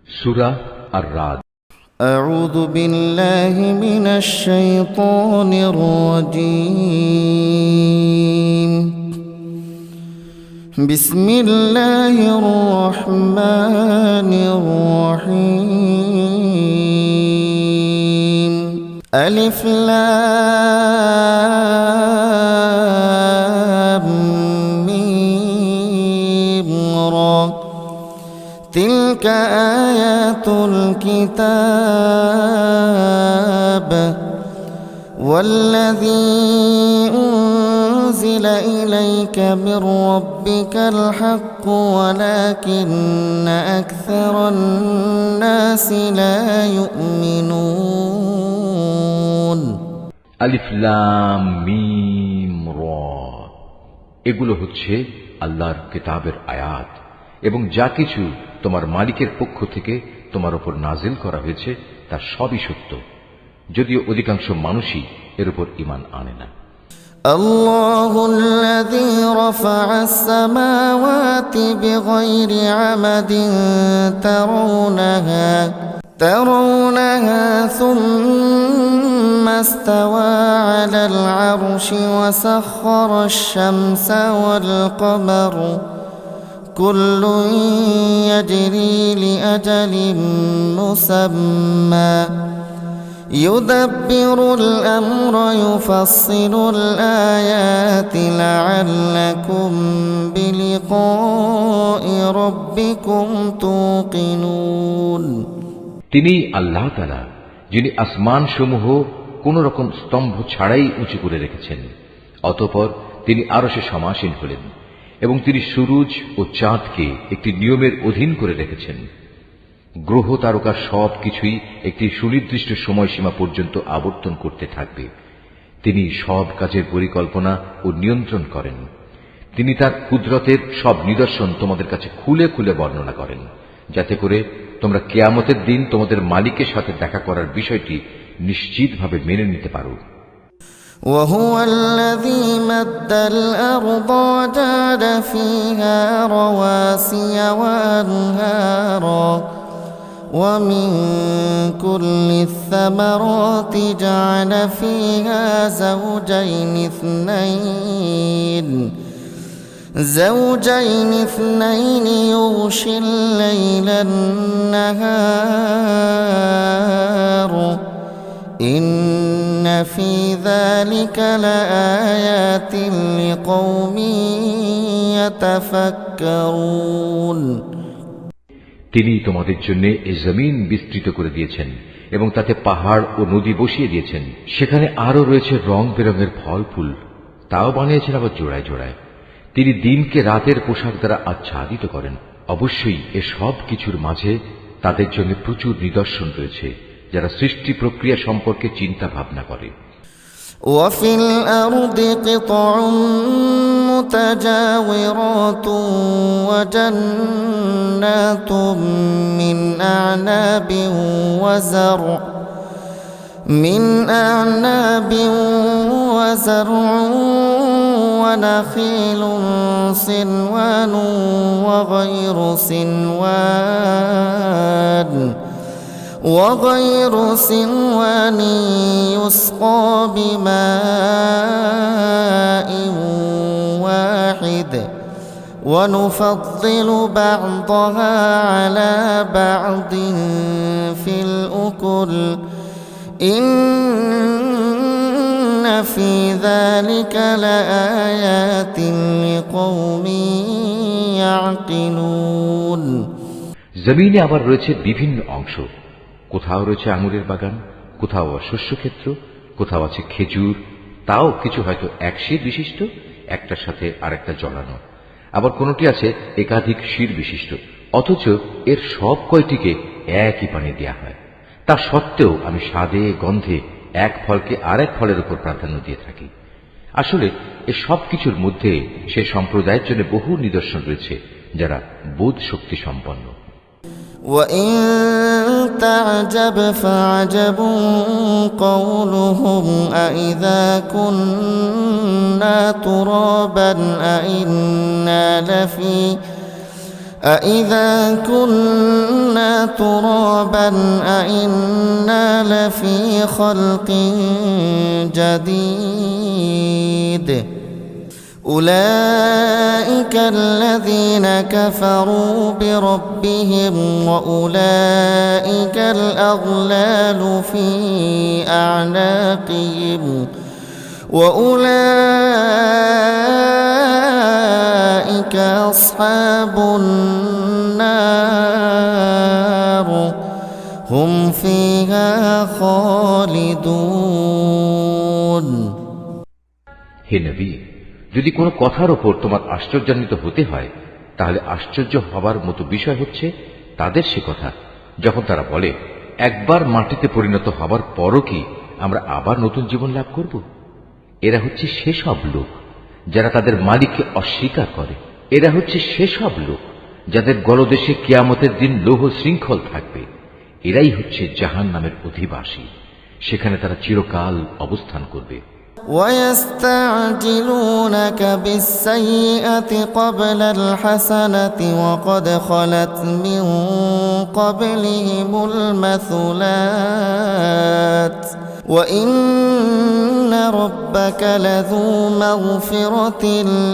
সূরা আর-রাদ। أعوذ بالله من الشيطان الرجيم. بسم الله الرحمن الرحيم. ألف لام ميم را. تلك آيات الكتاب والذي أنزل إليك من ربك الحق ولكن أكثر الناس لا يؤمنون. আলিফ লাম মিম র, এগুলো হচ্ছে আল্লাহর কিতাবের আয়াত এবং যা কিছু তোমার মালিকের পক্ষ থেকে তোমার উপর নাজিল করা হয়েছে তা সবই সত্য, যদিও অধিকাংশ মানুষই এর উপর ঈমান আনে না। আল্লাহু আল্লাযী রাফা'আস সামাওয়াতি বিগাইরি আমাদিন তারাউনাহা ثم استوى على العرش وسخر الشمس والقمر كل يجري لأجل مسمى يدبر الأمر يفصل الآيات لعلكم بلقاء ربكم توقنون. তিনি আল্লাহ তাআলা, যিনি আসমান সমূহ কোন রকম স্তম্ভ ছাড়াই উঁচু করে রেখেছেন, অতঃপর তিনি আরশে সমাসীন হলেন এবং তিনি সূরজ ও চাঁদকে একটি নিয়মের অধীন করে রেখেছেন। গ্রহ তারকা সব কিছুই একটি সুনির্দিষ্ট সময়সীমা পর্যন্ত আবর্তন করতে থাকবে। তিনি সব কাজের পরিকল্পনা ও নিয়ন্ত্রণ করেন। তিনি তার কুদরতের সব নিদর্শন তোমাদের কাছে খুলে খুলে বর্ণনা করেন, যাতে করে তোমরা কিয়ামতের দিন তোমাদের মালিকের সাথে দেখা করার বিষয়টি নিশ্চিতভাবে মেনে নিতে পারো। وهو الذي مد الأرض وجعل فيها رواسي وأنهارا ومن كل الثمرات جعل فيها زوجين اثنين يغشي الليل النهار إن في ذلك لآيات لقوم يتفكرون. তিনি তোমাদের জন্য এই জমিন বিস্তৃত করে দিয়েছেন এবং তাতে পাহাড় ও নদী বসিয়ে দিয়েছেন। সেখানে আরো রয়েছে রং বেরঙের ফল ফুল, তাও বানিয়েছেন আবার জোড়ায় জোড়ায়। তিনি দিনকে রাতের পোশাক দ্বারা আচ্ছাদিত করেন। অবশ্যই এ সব কিছুর মাঝে তাদের জন্য প্রচুর নিদর্শন রয়েছে যারা সৃষ্টি প্রক্রিয়া সম্পর্কে চিন্তা ভাবনা করে। وفي الأرض قطع متجاورات وجنات من أعناب وزرع ونخيل صنوان وغير صنوان يسقى بماء واحد ونفضل بعضها على بعض في الأكل إن في ذلك لآيات لقوم يعقلون. জমিনে আবার রয়েছে বিভিন্ন অংশ, কোথাও রয়েছে আঙুরের বাগান, কোথাও শস্যক্ষেত্র, কোথাও আছে খেজুর, তাও কিছু হয়তো এক শির বিশিষ্ট, একটার সাথে আরেকটা জড়ানো, আবার কোনটি আছে একাধিক শির বিশিষ্ট, অথচ এর সব কয়টিকে একই পানি দেয়া হয়। তা সত্ত্বেও আমি স্বাদে গন্ধে এক ফলকে আরেক ফলের উপর প্রাধান্য দিয়ে থাকি। আসলে এ সব কিছুর মধ্যে সে সম্প্রদায়ের জন্য বহু নিদর্শন রয়েছে যারা বোধ শক্তি সম্পন্ন। وَإِن تَعْجَبْ فَعَجَبٌ قَوْلُهُمْ أَإِذَا كُنَّا تُرَابًا أإذا كنا ترابا أإنا لفي خلق جديد أولئك الذين كفروا بربهم وأولئك الأغلال في أعناقهم وأولئك أصحاب النار هم فيها خالدون হে নবী, যদি কোনো কথার ওপর তোমার আশ্চর্যান্বিত হতে হয়, তাহলে আশ্চর্য হবার মতো বিষয় হচ্ছে তাদের সে কথা যখন তারা বলে, একবার মাটিতে পরিণত হবার পরও কি আমরা আবার নতুন জীবন লাভ করব? এরা হচ্ছে সেসব লোক যারা তাদের মালিককে অস্বীকার করে। এরা হচ্ছে সেসব লোক যাদের গলদেশে কিয়ামতের দিন লৌহ শৃঙ্খল থাকবে। এরাই হচ্ছে জাহান্নামের অধিবাসী, সেখানে তারা চিরকাল অবস্থান করবে। ويستعجلونك بالسيئة قبل الحسنة وقد خلت من قبلهم المثلات وإن ربك لذو مغفرة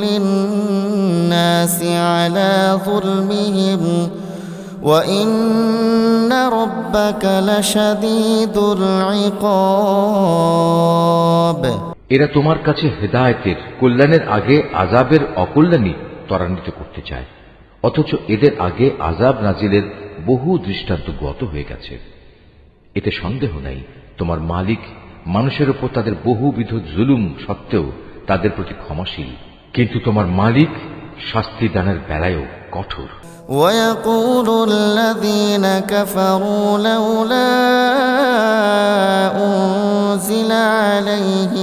للناس على ظلمهم وإن ربك لشديد العقاب এরা তোমার কাছে হেদায়েতের কল্যাণের আগে আযাবের অকল্যাণই ত্বরান্বিত করতে চায়, অথচ এদের আগে আযাব নাজিলের বহু দৃষ্টান্ত গত হয়ে গেছে। এতে সন্দেহ নাই তোমার মালিক মানুষের উপর তাদের বহুবিধ জুলুম সত্ত্বেও তাদের প্রতি ক্ষমাশীল, কিন্তু তোমার মালিক শাস্তি দানের বেলায়ও কঠোর। ويقول الذين كفروا لولا أنزل عليه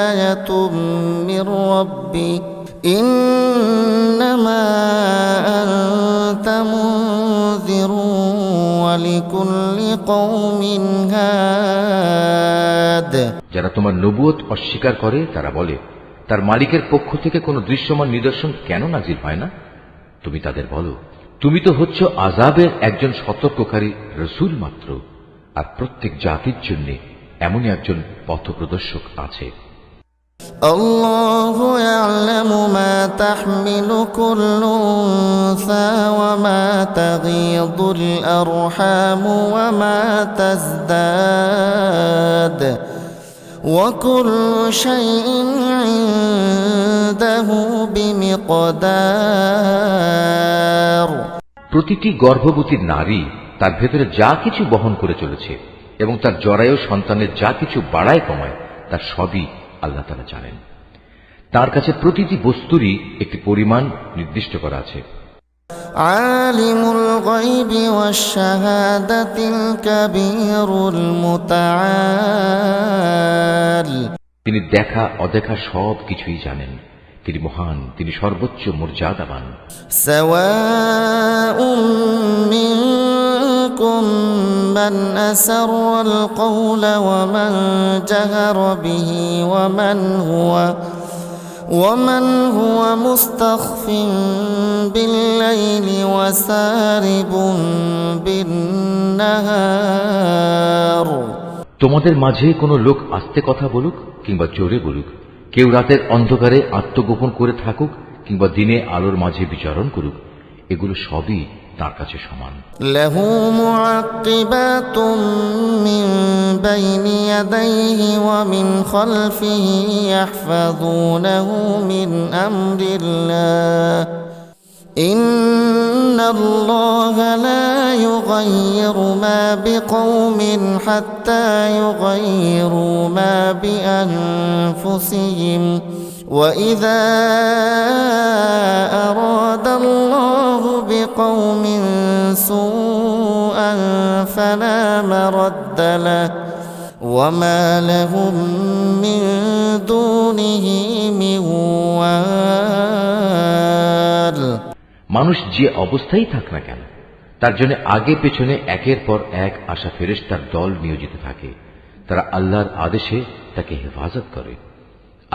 آية من ربه إنما أنت منذر ولكل قوم هاد যারা তোমার নবুয়ত অস্বীকার করে তারা বলে, তার মালিকের পক্ষ থেকে কোনো দৃশ্যমান নিদর্শন কেন নাজিল হয় না? তুমি তাদের বলো, তুমি তো হচ্ছ আযাবের একজন সতর্ককারী রসূল মাত্র, আর প্রত্যেক জাতির জন্য এমনই একজন পথপ্রদর্শক আছে। الله يعلم ما تحمل كل أنثى وما تغيض الأرحام وما تزداد وكل شيء عنده بمقدار প্রতিটি গর্ভবতী নারী তার ভেতরে যা কিছু বহন করে চলেছে এবং তার জরায়ু সন্তানের যা কিছু বাড়ায় কমায় তার সবই আল্লাহ তাআলা জানেন। তার কাছে প্রতিটি বস্তুরই একটি পরিমাণ নির্দিষ্ট করা আছে। আলিমুল গায়বি ওয়াশ শাহাদাতিল কাবীরুল মুতাআল তিনি দেখা অদেখা সব কিছুই জানেন, তিনি মহান, তিনি সর্বোচ্চ মর্যাদাবান। সাওয়াউম মিনকুম মান আসাররাল কওলা ওয়া মান জাহারা বিহি ওয়া মান হুয়া মুস্তাখফিন বিল লাইলি ওয়া সারিবুন বিন নাহার তোমাদের মাঝে কোনো লোক আস্তে কথা বলুক কিংবা জোরে বলুক, কেউ রাতের অন্ধকারে আত্মগোপন করে থাকুক কিংবা দিনে আলোর মাঝে বিচরণ করুক, এগুলো সবই তার কাছে সমান। লাহু মুআক্কিবাতুম মিন বাইনি ইয়াদাইহি ওয়া মিন খালফিহি ইয়াহফাযুনাহু মিন আমরিল্লাহ ইন্নাল্লাহা লা ইউগায়্যিরু মা বিকওমিন হাত্তা ইউগায়্যিরু মা বিআনফুসিহিম وإذا أراد الله بقوم سوءا فلا مرد له وما لهم من دونه من وال মানুষ যে অবস্থায় থাক না কেন, তার জন্য আগে পেছনে একের পর এক আসা ফেরেশতার দল নিয়োজিত থাকে। তারা আল্লাহর আদেশে তাকে হেফাজত করে।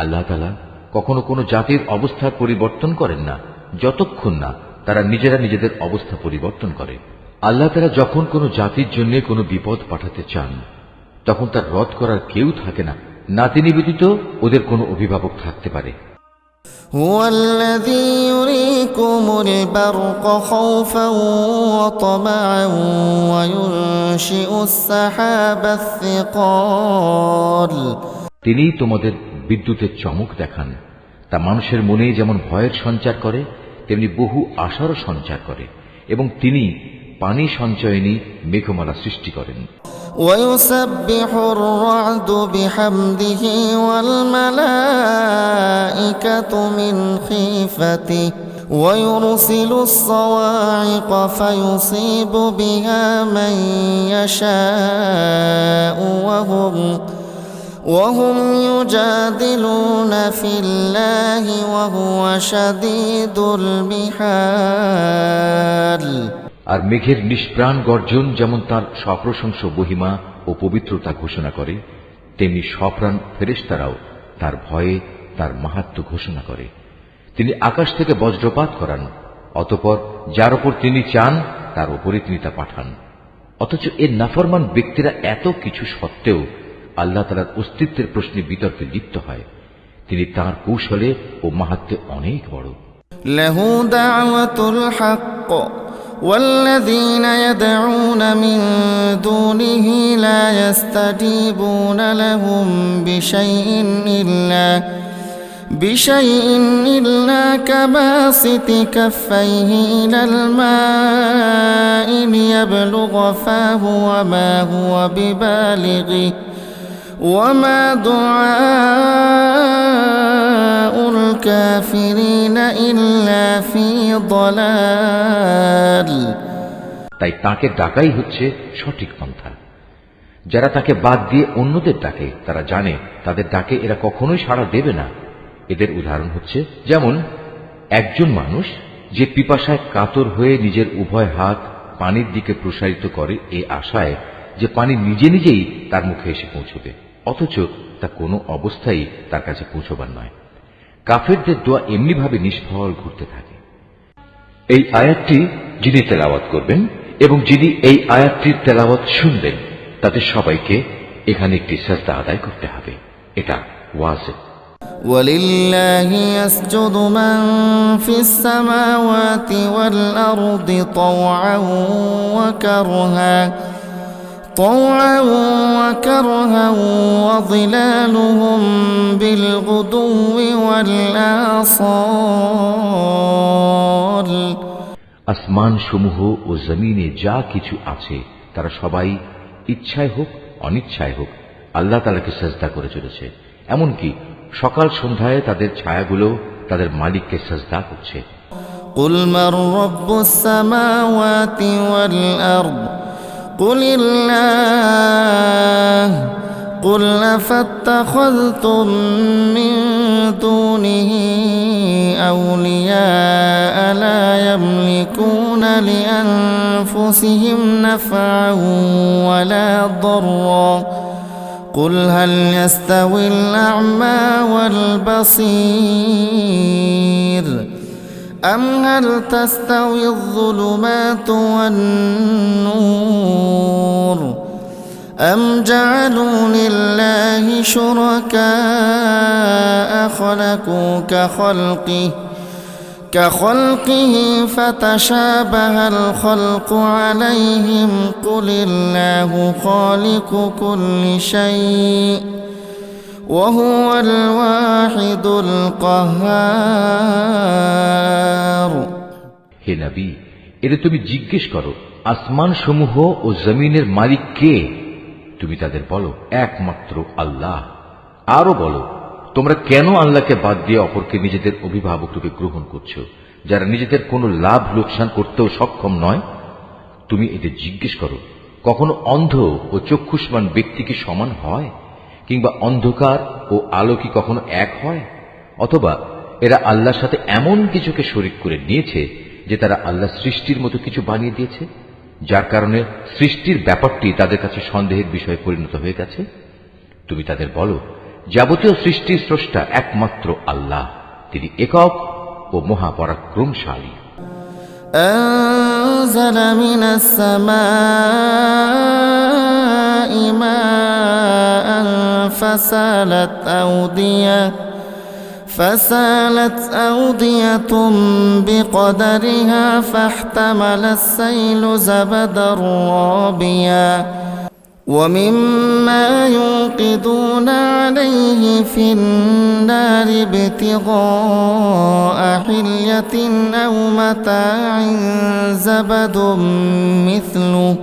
আল্লাহ তাআলা কখনো কোনো জাতির অবস্থার পরিবর্তন করেন না যতক্ষণ না তারা নিজেরা নিজেদের অবস্থা পরিবর্তন করে। আল্লাহ তারা যখন কোনো জাতির জন্য কোনো বিপদ পাঠাতে চান তখন তার রদ করার কেউ থাকে না, না তিনি ব্যতীত ওদের কোনো অভিভাবক থাকতে পারে। هو الذي يريكم البرق خوفا وطمعا وينشئ السحاب الثقال তিনিই তোমাদের বিদ্যুতের চমক দেখান, তা মানুষের মনে যেমন ভয়ের সঞ্চার করে তেমনি বহু আশারও সঞ্চার করে, এবং তিনি পানি সঞ্চয়নী মেঘমালা সৃষ্টি করেন। ويسبح الرعد بحمده والملائكة من خيفته ويرسل الصواعق فيصيب بها من يشاء وهم يجادلون في الله وهو شديد المحال। আর মেঘের নিষ্প্রাণ গর্জন যেমন তার সপ্রশংস মহিমা ও পবিত্রতা ঘোষণা করে, তেমনি সপ্রাণ ফেরেশতারাও তার ভয়ে তার মাহাত্ম্য ঘোষণা করে। তিনি আকাশ থেকে বজ্রপাত করান, অতঃপর যার উপর তিনি চান তার উপরে তিনি তা পাঠান। অথচ এর নাফরমান ব্যক্তিরা এত কিছু সত্ত্বেও আল্লাহ তাআলার অস্তিত্বের প্রশ্নে বিতর্কে লিপ্ত হয়। তিনি তাঁর কৌশলে ও মাহাত্ম্যে অনেক বড়। লাহু দাওয়াতুল হক والذين يدعون من دونه لا يستجيبون لهم بشيء إلا كباسط كفيه إلى الماء ليبلغ فاه وما هو ببالغه وما دعاء الكافرين إلا في ضلال। তাই তাকে ডাকাই হচ্ছে সঠিক পন্থা। যারা তাকে বাদ দিয়ে অন্যদের ডাকে তারা জানে তাদের ডাকে এরা কখনোই সাড়া দেবে না। এদের উদাহরণ হচ্ছে যেমন একজন মানুষ যে পিপাসায় কাতর হয়ে নিজের উভয় হাত পানির দিকে প্রসারিত করে এই আশায় যে পানি নিজে নিজেই তার মুখে এসে পৌঁছবে, অথচ তা কোনো অবস্থায় তার কাছে পৌঁছবার নয়। কাফেরদের দোয়া এমনিভাবে নিষ্ফল ঘুরতে থাকে। এই আয়াতটি যিনি তেলাওয়াত করবেন এবং যিনি এই আয়াতটির তেলাওয়াত শুনবেন তাদের সবাইকে এখানে একটি সাজদা আদায় করতে হবে। এটা ওয়াজিব। ولله يسجد من في السماوات والأرض طوعا وكرها وظلالهم بالغدو والآصال। আসমান সমূহ ও জমিনে যা কিছু আছে তারা সবাই ইচ্ছায় হোক অনিচ্ছায় হোক আল্লাহ তাআলাকে সাজদা করে চলেছে, এমনকি সকাল সন্ধ্যায় তাদের ছায়াগুলো তাদের মালিককে সাজদা করছে। قل من رب السماوات والأرض قل الله قل أفاتخذتم من دونه أولياء لا يملكون لأنفسهم نفعا ولا ضرا قل هل يستوي الأعمى والبصير أم هل تستوي الظلمات والنور أم جعلوا لله شركاء خلقوا كخلقه فتشابه الخلق عليهم قل الله خالق كل شيء وهو الواحد القهار। হে নবী, এটা তুমি জিজ্ঞেস করো আসমান সমূহ ও জমিনের মালিক কে? তুমি তাদের বলো একমাত্র আল্লাহ। আরো বলো তোমরা কেন আল্লাহকে বাদ দিয়ে অপরকে নিজেদের অভিভাবক রূপে গ্রহণ করছো, যারা নিজেদের কোনো লাভ লোকসান করতেও সক্ষম নয়? তুমি এদের জিজ্ঞেস করো কখনো অন্ধ ও চক্ষুষ্মান ব্যক্তি কি সমান হয়, কিংবা অন্ধকার ও আলো কি কখনো এক হয়? অথবা এরা আল্লাহর সাথে এমন কিছুকে শরীক করে নিয়েছে যে তারা আল্লাহ সৃষ্টির মতো কিছু বানিয়ে দিয়েছে, যার কারণে সৃষ্টির ব্যাপারটি তাদের কাছে সন্দেহের বিষয়ে পরিণত হয়ে গেছে। তুমি তাদের বলো যাবতীয় সৃষ্টির স্রষ্টা একমাত্র আল্লাহ, তিনি একক ও মহাপরাক্রমশালী। أنزل من السماء ماء فسالت أودية بقدرها فاحتمل السيل زبدا رابيا ومما يوقدون عليه في النار ابتغاء حلية أو متاع زبد مثله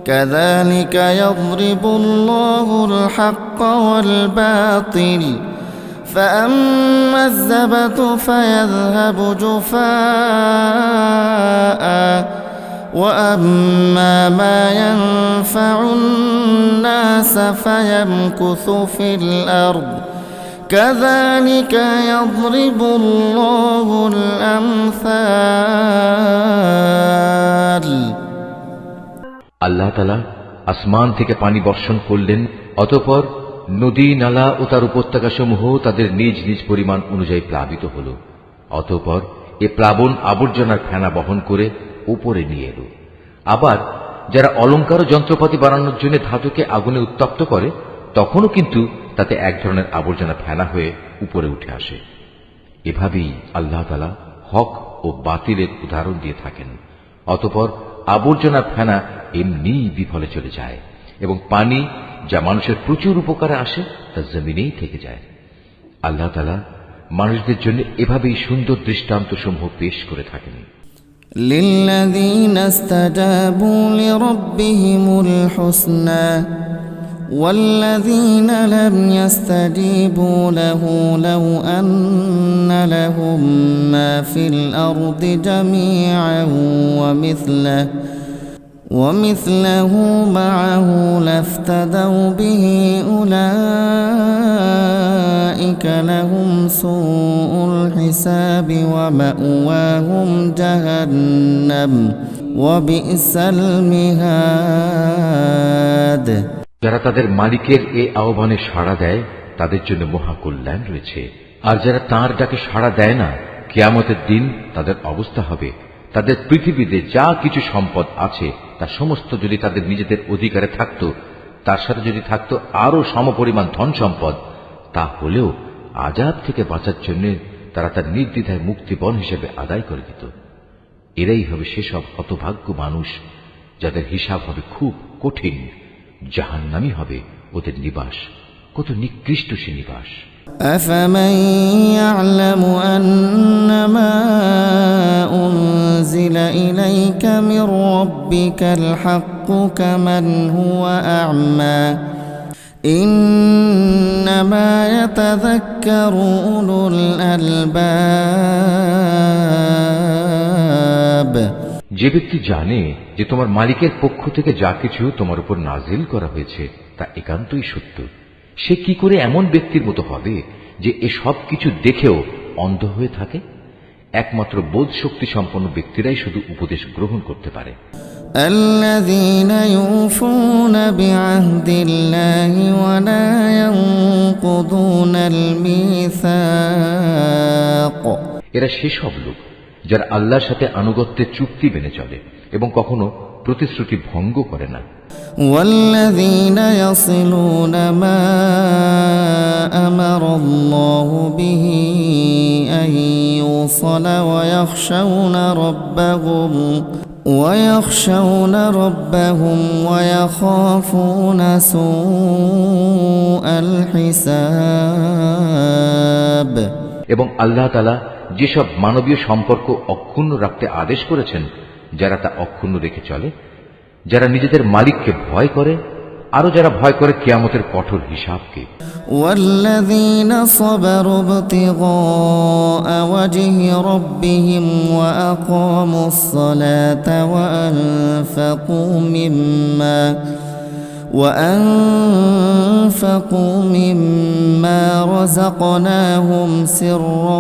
كذلك يضرب الله الحق والباطل فأما الزبد فيذهب جفاء وأما ما ينفع الناس فيمكث في الأرض كذلك يضرب الله الأمثال আল্লাহ তাআলা আসমান থেকে পানি বর্ষণ করলেন, অতঃপর নদী নালা ও তার উপত্যকা সমূহ তাদের নিজ নিজ পরিমাণ অনুযায়ী প্লাবিত হল। অতঃপর এ প্লাবন আবর্জনার ফেনা বহন করে উপরে নিয়ে এলো। আবার যারা অলংকার ও যন্ত্রপাতি বানানোর জন্য ধাতুকে আগুনে উত্তপ্ত করে, তখনও কিন্তু তাতে এক ধরনের আবর্জনা ফেনা হয়ে উপরে উঠে আসে। এভাবেই আল্লাহ তাআলা হক ও বাতিলের উদাহরণ দিয়ে থাকেন। অতঃপর আবর্জনার ফেনা এমনি বিফলে চলে যায় এবং পানি যা মানুষের প্রচুর উপকারে আসে তা জমিনেই থেকে যায়। আল্লাহ তাআলা মানুষদের জন্য এভাবেই সুন্দর দৃষ্টান্ত সমূহ পেশ করে থাকেন। للذين استجابوا لربهم الحسنى والذين لم يستجيبوا له لو أن لهم ما في الأرض جميعا ومثله معه لافتدوا به أولئك لهم سوء الحساب ومأواهم جهنم وبئس المهاد যারা তাদের মালিকের এই আহ্বানে সাড়া দেয় তাদের জন্য মহা কল্যাণ রয়েছে, আর যারা তাঁর ডাকে সাড়া দেয় না, কিয়ামতের দিন তাদের অবস্থা হবে তাদের পৃথিবীতে যা কিছু সম্পদ আছে তা সমস্ত যদি তাদের নিজেদের অধিকারে থাকত, তার সাথে যদি থাকত আরো সমপরিমাণ ধন সম্পদ, তা হলেও আযাব থেকে বাঁচার জন্য তারা তার নির্দ্বিধায় মুক্তিপণ হিসেবে আদায় করে দিত। এরাই হবে সেসব হতভাগ্য মানুষ যাদের হিসাব হবে খুব কঠিন। জাহান্নামী হবে ওদের নিবাস, কত নিকৃষ্ট সে নিবাস। أفمن يعلم أنما أنزل إليك من ربك الحق كمن هو أعمى إنما يتذكر أولو الألباب যে ব্যক্তি জানে যে তোমার মালিকের পক্ষ থেকে যা কিছু তোমার উপর নাজিল করা হয়েছে তা একান্তই সত্য, সে কি করে এমন ব্যক্তির মতো হবে যে এ সব কিছু দেখেও অন্ধ হয়ে থাকে? একমাত্র বোধ শক্তি সম্পন্ন ব্যক্তিরাই শুধু উপদেশ গ্রহণ করতে পারে। الذين يوفون بعهد الله ولا ينقضون الميثاق এরা সেসব লোক যারা আল্লাহর সাথে আনুগত্যের চুক্তি মেনে চলে এবং কখনো প্রতিশ্রুতি ভঙ্গ করে না। والذين يصلون ما أمر الله به أن يوصل ويخشون ربهم ويخافون سوء الحساب এবং আল্লাহ তাআলা যেসব মানবীয় সম্পর্ক অক্ষুণ্ণ রাখতে আদেশ করেছেন, যারা তা অক্ষুণ্ণ রেখে চলে, যারা নিজেদের মালিককে ভয় করে, আরো যারা ভয় করে কিয়ামতের কঠোর হিসাবকে। والذين صبروا ابتغاء وجه ربهم وأقاموا الصلاة وأنفقوا مما رزقناهم سرا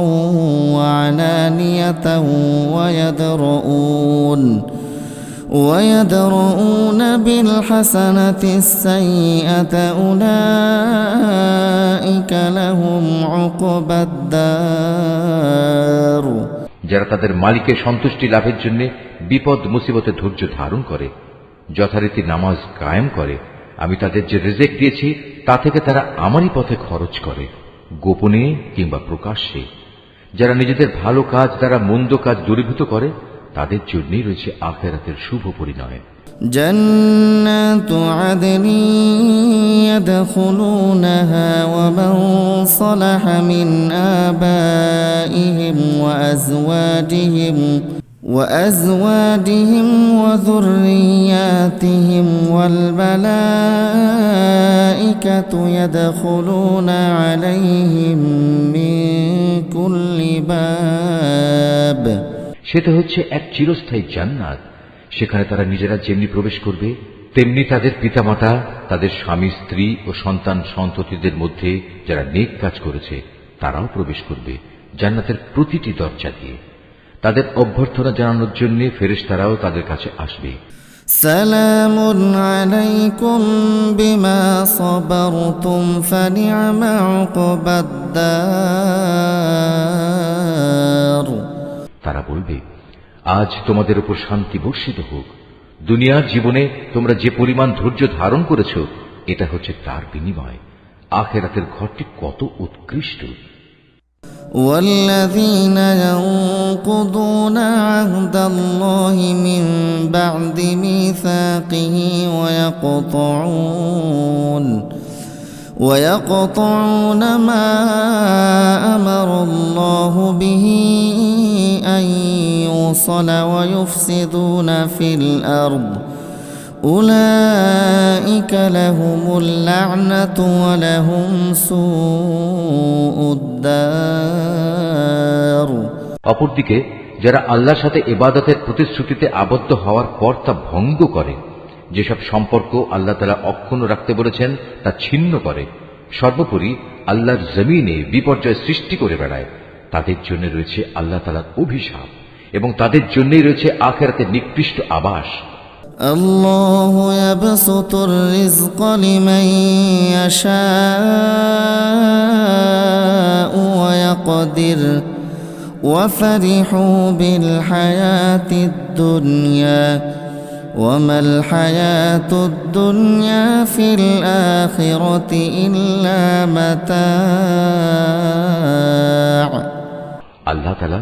وعلانية ويدرؤون بالحسنة السيئة أولئك لهم عقبى الدار যারা তাদের মালিকের সন্তুষ্টি লাভের জন্য বিপদ মুসিবতে ধৈর্য ধারণ করে, যথারীতি নামাজ কায়েম করে, আমি তাদের যে রিজিক দিয়েছি তা থেকে তারা আমারই পথে খরচ করে, গোপনে কিংবা প্রকাশ্যে। যারা নিজেদের ভালো কাজ দ্বারা মন্দ কাজ দূরীভূত করে, তাদের জন্যই রয়েছে আখিরাতের শুভ পরিণয়। جنات عدن يدخلونها ومن صلح من آبائهم وأزواجهم وذرياتهم والملائكة يدخلون عليهم من كل باب সেটা হচ্ছে এক চিরস্থায়ী জান্নাত। সেখানে তারা নিজেরা যেমনি প্রবেশ করবে, তেমনি তাদের পিতামাতা, তাদের স্বামী স্ত্রী ও সন্তান সন্ততিদের মধ্যে যারা নেক কাজ করেছে তারাও প্রবেশ করবে জান্নাতের প্রতিটি দরজা দিয়ে। তাদের অভ্যর্থনা জানানোর জন্য ফেরেশতারাও তাদের কাছে আসবে। সালামুন আলাইকুম বিমা সাবারতুম ফানি'মা উকবাদ-দার। তারা বলবে, আজ তোমাদের উপর শান্তি বর্ষিত হোক। দুনিয়ার জীবনে তোমরা যে পরিমাণ ধৈর্য ধারণ করেছ, এটা হচ্ছে তার বিনিময়। আখিরাতের ঘরটি কত উৎকৃষ্ট। والذين ينقضون عهد الله من بعد ميثاقه ويقطعون ما أمر الله به أن يوصل ويفسدون في الأرض أولئك لهم اللعنة ولهم سوء الدار। অপরদিকে যারা আল্লাহর সাথে ইবাদতের প্রতিশ্রুতিতে আবদ্ধ হওয়ার পর তা ভঙ্গ করে, যেসব সম্পর্ক আল্লাহ তাআলা অক্ষুণ্ণ রাখতে বলেছেন তা ছিন্ন করে, সর্বোপরি আল্লাহর জমিনে বিপর্যয় সৃষ্টি করে বেড়ায়, তাদের জন্য রয়েছে আল্লাহ তাআলার অভিশাপ এবং তাদের জন্যই রয়েছে আখিরাতের নিকৃষ্ট আবাস। الله يبسط الرزق لمن يشاء ويقدر وفرحوا بالحياة الدنيا وما الحياة الدنيا في الآخرة إلا متاع। আল্লাহ তাআলা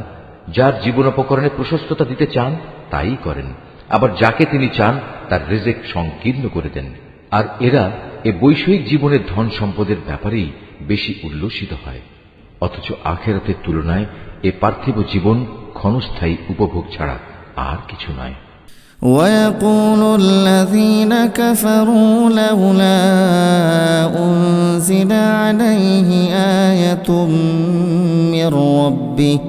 যার জীবনোপকরণে প্রশস্ততা দিতে চান তাই করেন, আবার যাকে তিনি চান তার রিজিক সংকীর্ণ করে দেন। আর এরা এ বৈষয়িক জীবনের ধন সম্পদের ব্যাপারেই বেশি উল্লসিত হয়, অথচ আখিরাতের তুলনায় এ পার্থিব জীবন ক্ষণস্থায়ী উপভোগ ছাড়া আর কিছু নয়। ويقول الذين كفروا لولا أنزل عليه آية من ربه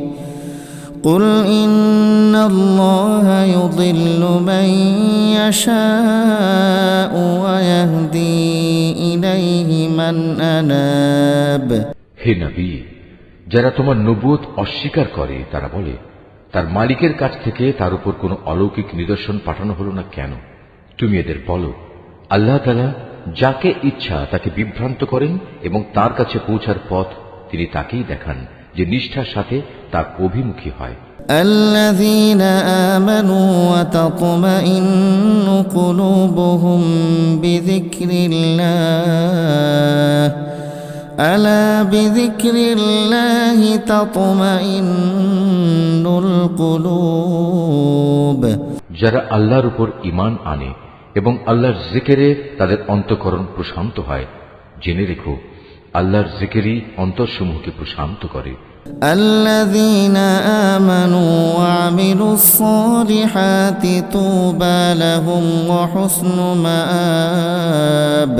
قل إن الله يضل من يشاء ويهدي إليه من أناب। হে নবী, যারা তোমার নবুয়ত অস্বীকার করে তারা বলে, তার মালিকের কাছ থেকে তার উপর কোনো অলৌকিক নিদর্শন পাঠানো হলো না কেন? তুমি এদের বলো, আল্লাহ তাআলা যাকে ইচ্ছা তাকে বিভ্রান্ত করেন এবং তার কাছে পৌঁছার পথ তিনি তাকেই দেখান যে নিষ্ঠার সাথে তার অভিমুখী হয়। الذين آمنوا وتطمئن قلوبهم بذكر الله ألا بذكر الله تطمئن القلوب। যারা আল্লাহর উপর ঈমান আনে এবং আল্লাহর জিকিরে তাদের অন্তঃকরণ প্রশান্ত হয়, জেনে রেখো আল্লাহর জিকিরই অন্তরসমূহকে প্রশান্ত করে। الذين آمنوا وعملوا الصالحات طوبى لهم وحسن مآب।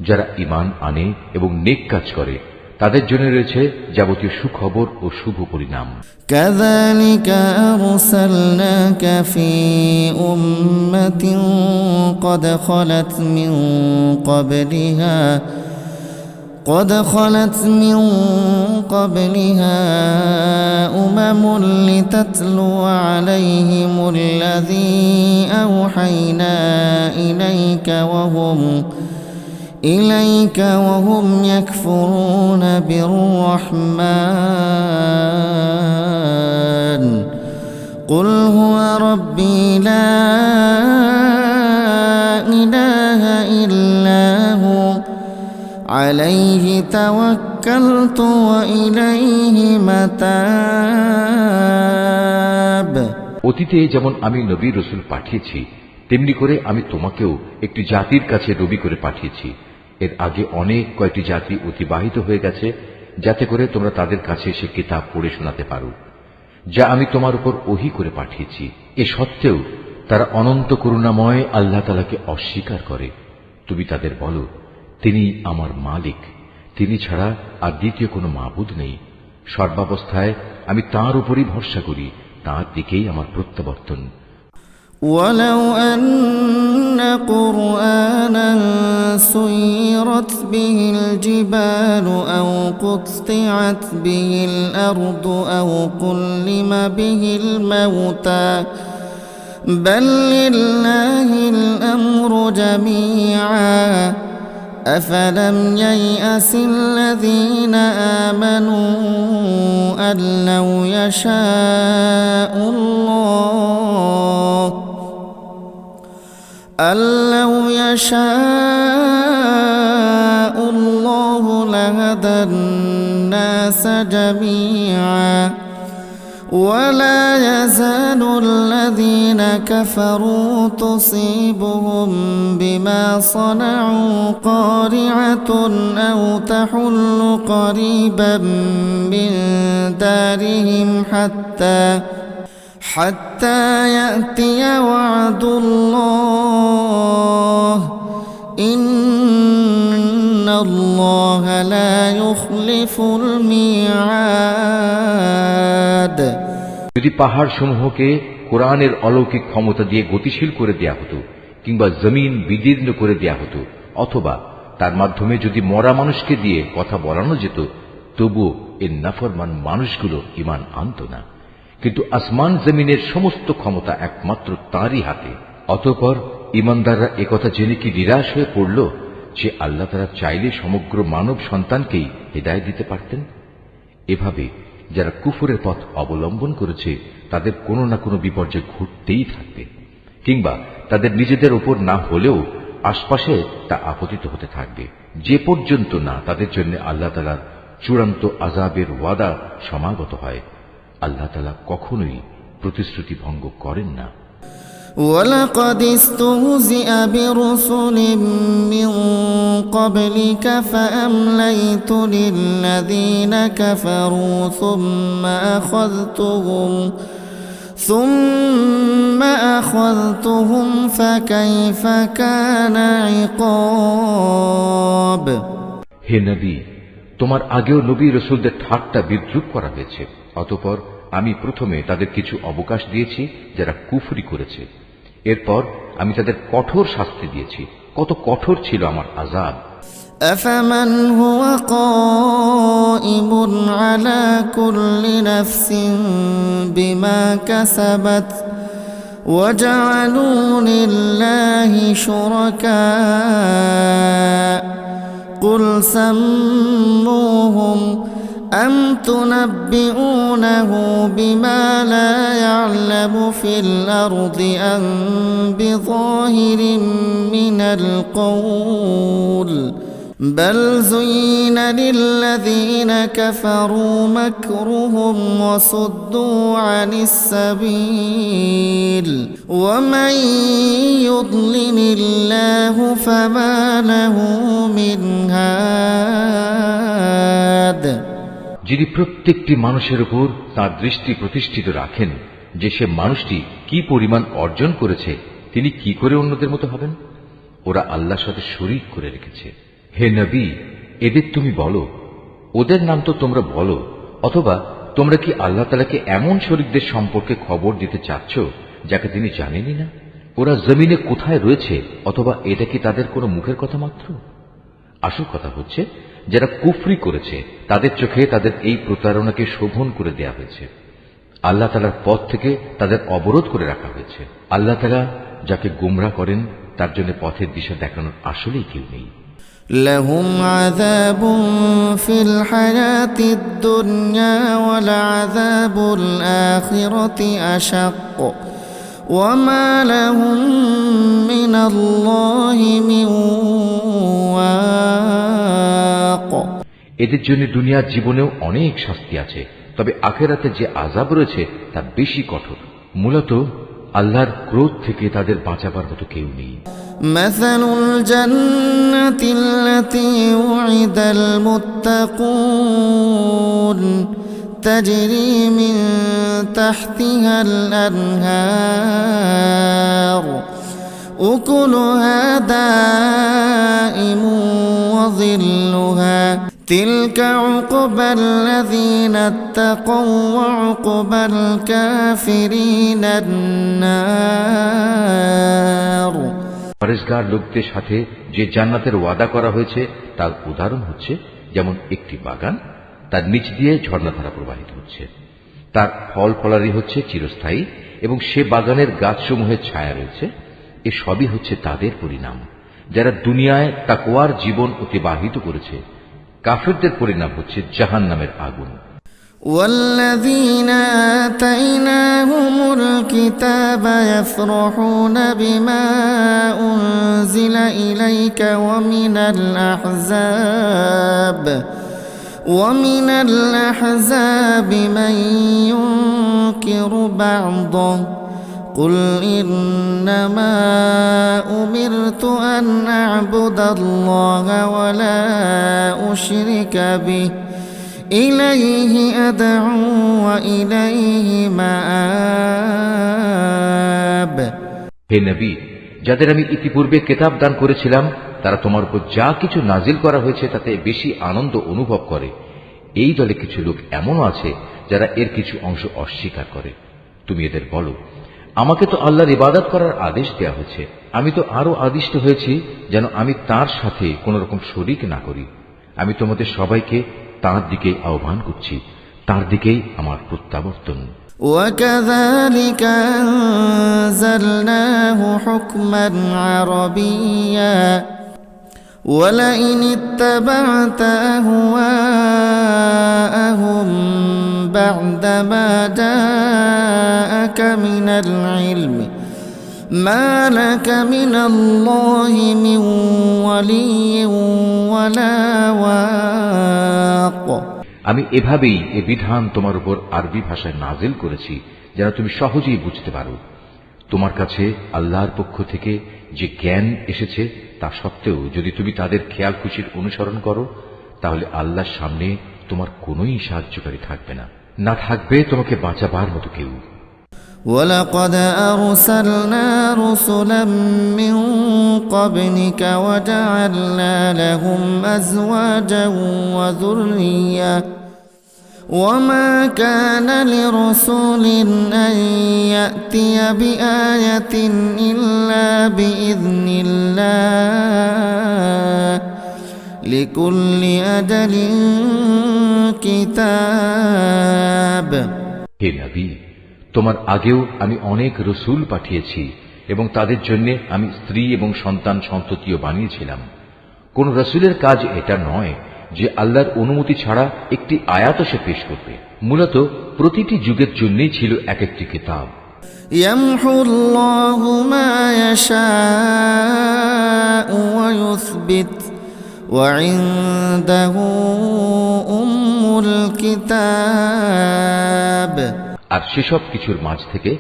যারা ঈমান আনে এবং নেক কাজ করে তাদের জন্য রয়েছে যাবতীয় সুখবর ও শুভ পরিণাম। كذلك أرسلناك في أمة قد خلت من قبلها أمم لتتلو عليهم الذي أوحينا إليك إليك وهم يكفرون بالرحمن قل هو ربي لا إله إلا هو عليه توكلت وإليه متاب অতীতে যেমন আমি নবী রসুল পাঠিয়েছি তেমনি করে আমি তোমাকেও একটি জাতির কাছে নবী করে পাঠিয়েছি। এর আগে অনেক কয়েকটি জাতি অতিবাহিত হয়ে গেছে, যাতে করে তোমরা তাদের কাছে সে কিতাব পড়ে শোনাতে পারো যা আমি তোমার উপর ওহী করে পাঠিয়েছি। এ সত্ত্বেও তারা অনন্ত করুণাময় আল্লাহ তাআলাকে অস্বীকার করে। তুমি তাদের বলো, তিনি আমার মালিক, তিনি ছাড়া আর দ্বিতীয় কোনো মাবুদ নেই। সর্বাবস্থায় আমি তাঁর উপরই ভরসা করি, তাঁর দিকেই আমার প্রত্যাবর্তন। ولو أن قرآنا سيرت به الجبال أو قطعت به الأرض أو كلم به الموتى بل لله الأمر جميعا أفلم ييأس الذين آمنوا أن لو يشاء الله لهدى الناس جميعا ولا يزال الذين كفروا تصيبهم بما صنعوا قارعة أو تحل قريبا من دارهم حتى يأتي وعد الله إن الله لا يخلف الميعاد যদি পাহাড় সমূহকে কোরআনের অলৌকিক ক্ষমতা দিয়ে গতিশীল করে দেয়া হতো, কিংবা জমিন বিদীর্ণ করে দেয়া হতো, অথবা তার মাধ্যমে যদি মরা মানুষকে দিয়ে কথা বলানো যেত, তবুও এর নাফরমান মানুষগুলো ঈমান আনত না। কিন্তু আসমান জমিনের সমস্ত ক্ষমতা একমাত্র তাঁরই হাতে। অতঃপর ঈমানদাররা একথা জেনে কি নিরাশ হয়ে পড়ল যে আল্লাহ তাআলা চাইলে সমগ্র মানব সন্তানকেই হিদায়াত দিতে পারতেন? এভাবে যারা কুফরের পথ অবলম্বন করেছে তাদের কোনো না কোনো বিপর্যয় ঘটতেই থাকবে, কিংবা তাদের নিজেদের উপর না হলেও আশপাশে তা আপতিত হতে থাকবে, যে পর্যন্ত না তাদের জন্য আল্লাহ তাআলার চূড়ান্ত আযাবের ওয়াদা সমাগত হয়। আল্লাহ তাআলা কখনোই প্রতিশ্রুতি ভঙ্গ করেন না। ولقد استهزئ برسل من قبلك فأمليت للذين كفروا ثم أخذتهم فكيف كان عقاب হে নবী, তোমার আগেও নবী রাসূলদের ঠাট্টা বিদ্রূপ করা হয়েছে। অতঃপর আমি প্রথমে তাদের কিছু অবকাশ দিয়েছি যারা কুফরি করেছে, এরপর আমি তাদের কঠোর শাস্তি দিয়েছি। কত কঠোর ছিল আমার আযাব! أفمن هو قائم على كل نفس بما كسبت وجعلوا لله شركاء قل سموهم أم تنبئونه بما لا يعلم في الأرض أم بظاهر من القول بل زين للذين كفروا مكرهم وصدوا عن السبيل ومن يضلل الله فما له من هاد যিনি প্রত্যেকটি মানুষের উপর তাঁর দৃষ্টি প্রতিষ্ঠিত রাখেন যে সে মানুষটি কি পরিমাণ অর্জন করেছে, তিনি কি করে অন্যদের মতো হবেন? ওরা আল্লাহর সাথে শরীক করে রেখেছে। হে নবী, এদের তুমি বলো, ওদের নাম তো তোমরা বলো, অথবা তোমরা কি আল্লাহ তাআলাকে এমন শরীকদের সম্পর্কে খবর দিতে চাচ্ছ যাকে তিনি জানেনই না? ওরা জমিনে কোথায় রয়েছে, অথবা এটা কি তাদের কোনো মুখের কথা মাত্র? আসল কথা হচ্ছে, যারা কুফরি করেছে তাদের চোখে তাদের এই প্রতারণাকে শোভন করে দেয়া হয়েছে। আল্লাহ তাআলার পথ থেকে তাদের অবরোধ করে রাখা হয়েছে। আল্লাহ তাআলা যাকে গোমরাহ করেন তার জন্য পথের দিশা দেখানোর আসলেই কেউ নেই। لهم عذاب في الحياة الدنيا ولعذاب الآخرة أشق وما لهم من الله من واق এদের জন্য দুনিয়ার জীবনেও অনেক শাস্তি আছে, তবে আখিরাতে যে আযাব রয়েছে তা বেশি কঠোর। মূলত আল্লাহর ক্রোধ থেকে তাদের বাঁচাবার মতো কেউ নেই। مثل الجنة التي وعد المتقون تجري من تحتها الأنهار أكلها دائم وظلها تلك عقبى الذين اتقوا وعقبى الكافرين النار পরেশগার লোকদের সাথে যে জান্নাতের ওয়াদা করা হয়েছে তার উদাহরণ হচ্ছে যেমন একটি বাগান, তার নিচ দিয়ে ঝর্ণাধারা প্রবাহিত হচ্ছে, তার ফল ফলারি হচ্ছে চিরস্থায়ী এবং সে বাগানের গাছসমূহের ছায়া রয়েছে। এ সবই হচ্ছে তাদের পরিণাম যারা দুনিয়ায় তাকওয়ার জীবন অতিবাহিত করেছে। কাফিরদের পরিণাম হচ্ছে জাহান্নামের আগুন। والذين آتيناهم الكتاب يفرحون بما أنزل إليك ومن الأحزاب من ينكر بعضه قل إنما أمرت أن أعبد الله ولا أشرك به إليه أدعو وإليه مآب হে নবী, যাদের আমি ইতিপূর্বে কিতাব দান করেছিলাম তারা তোমার উপর যা কিছু নাজিল করা হয়েছে তাতে বেশি আনন্দ অনুভব করে। এই দলে কিছু লোক এমনও আছে যারা এর কিছু অংশ অস্বীকার করে। তুমি এদের বলো, আমাকে তো আল্লাহর ইবাদত করার আদেশ দেওয়া হয়েছে, আমি তো আরো আদিষ্ট হয়েছি যেন আমি তার সাথে কোন রকম শরীক না করি। আমি তোমাদের সবাইকে তার দিকে আহ্বান করছি, তার দিকেই আমার প্রত্যাবর্তন। وكذلك أنزلناه حكما عربيا ولئن اتبعت أهواءهم بعدما جاءك من العلم ما لك من الله من ولي ولا واق আমি এভাবেই এ বিধান তোমার উপর আরবি ভাষায় নাজিল করেছি যেন তুমি সহজেই বুঝতে পারো। তোমার কাছে আল্লাহর পক্ষ থেকে যে জ্ঞান এসেছে তা সত্ত্বেও যদি তুমি তাদের খেয়াল খুশির অনুসরণ করো তাহলে আল্লাহর সামনে তোমার কোনোই সাহায্যকারী থাকবে না, না থাকবে তোমাকে বাঁচাবার মতো কেউ। ولقد أرسلنا رسلا من قبلك وجعلنا لهم أزواجا وذرية وما كان لرسول أن يأتي بآية إلا بإذن الله لكل أجل كتاب হে নবী, তোমার আগেও আমি অনেক রসুল পাঠিয়েছি এবং তাদের জন্য আমি স্ত্রী এবং সন্তান সন্ততিও বানিয়েছিলাম। কোন রসুলের কাজ এটা নয় যে আল্লাহর অনুমতি ছাড়া একটি আয়াত সে পেশ করবে। মূলত প্রতিটি যুগের জন্যই ছিল এক একটি কিতাব। يمحو الله ما يشاء ويثبت وعنده أم الكتاب আর সেসব কিছুর মাঝ থেকে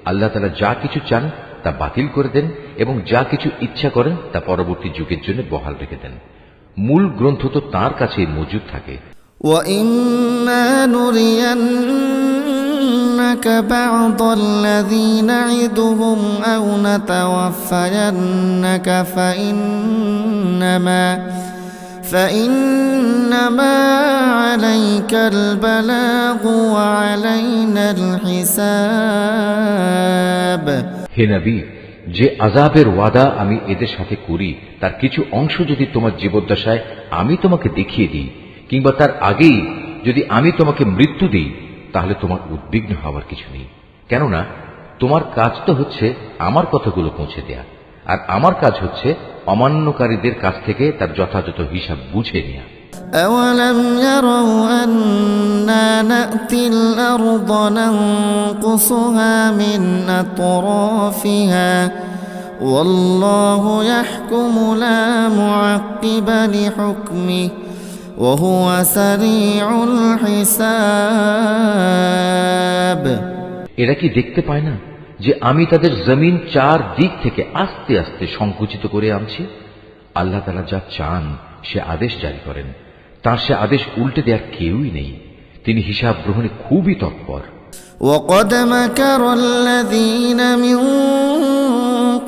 আল্লাহ তাআলা যা কিছু চান তা বাতিল করে দেন এবং যা কিছু ইচ্ছা করেন তা পরবর্তী যুগের জন্য বহাল রেখে দেন। মূল গ্রন্থ তো তার কাছে মজুদ থাকে। وَإِمَّا نُرِيَنَّكَ بَعْضَ الَّذِي نَعِدُهُمْ أَوْ نَتَوَفَّيَنَّكَ فإنما عليك البلاغ وعلينا الحساب হে নবী, যে আযাবের ওয়াদা আমি এদের সাথে করি তার কিছু অংশ যদি তোমার জীবদ্দশায় আমি তোমাকে দেখিয়ে দিই কিংবা তার আগেই যদি আমি তোমাকে মৃত্যু দিই তাহলে তোমার উদ্বিগ্ন হওয়ার কিছু নেই, কেননা তোমার কাজ তো হচ্ছে আমার কথাগুলো পৌঁছে দেয়া, আর আমার কাজ হচ্ছে অমান্যকারীদের কাছ থেকে তার যথাযথ হিসাব বুঝে নেওয়া। أولم يروا أنا نأتي الأرض ننقصها من أطرافها والله يحكم لا معقب لحكمه وهو سريع الحساب। এরা কি দেখতে পায় না যে আমি তাদের জমিন চার দিক থেকে আস্তে আস্তে সংকুচিত করে আনছি? আল্লাহ তাআলা যা চান সে আদেশ জারি করেন, তার সে আদেশ উল্টে দেওয়ার কেউই নেই। তিনি হিসাব গ্রহণে খুবই তৎপর। وقد مكر الذين من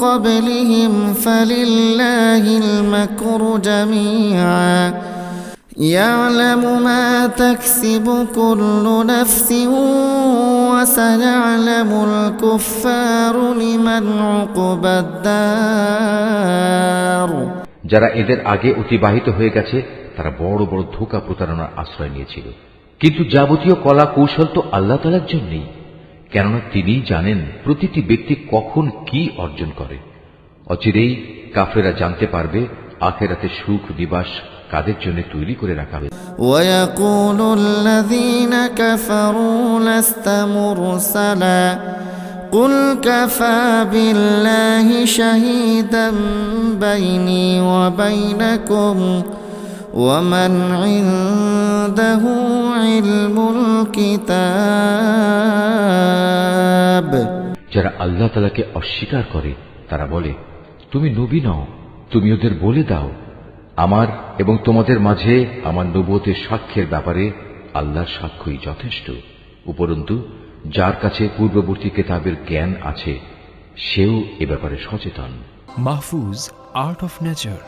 قبلهم فلله المكر جميعا يعلم ما تكسب كل نفس وسيعلم الكفار لمن عقبى الدار। যারা এদের আগে অতিবাহিত হয়ে গেছে তারা বড় বড় ধোঁকা প্রতারণার আশ্রয় নিয়েছিল, কিন্তু যাবতীয় কলা কৌশল তো আল্লাহ তাআলার জন্যই, কেননা তিনিই জানেন প্রতিটি ব্যক্তি কখন কি অর্জন করে। অচিরেই কাফেররা জানতে পারবে আখিরাতে সুখ নিবাস কাদের জন্য তৈরি করে রাখা হয়েছে। ويقول الذين كفروا لست مرسلا قل كفى بالله شهيدا بيني وبينكم ومن عنده علم الكتاب। যারা আল্লাহ তাআলাকে অস্বীকার করে তারা বলে, তুমি নবী নও, তুমি ওদের বলে দাও আমার এবং তোমাদের মাঝে আমার নবুয়তের সাক্ষ্যের ব্যাপারে আল্লাহর সাক্ষ্যই যথেষ্ট। উপরন্তু যার কাছে পূর্ববর্তী কিতাবের জ্ঞান আছে সেও এ ব্যাপারে সচেতন। Mahfuz, art of nature.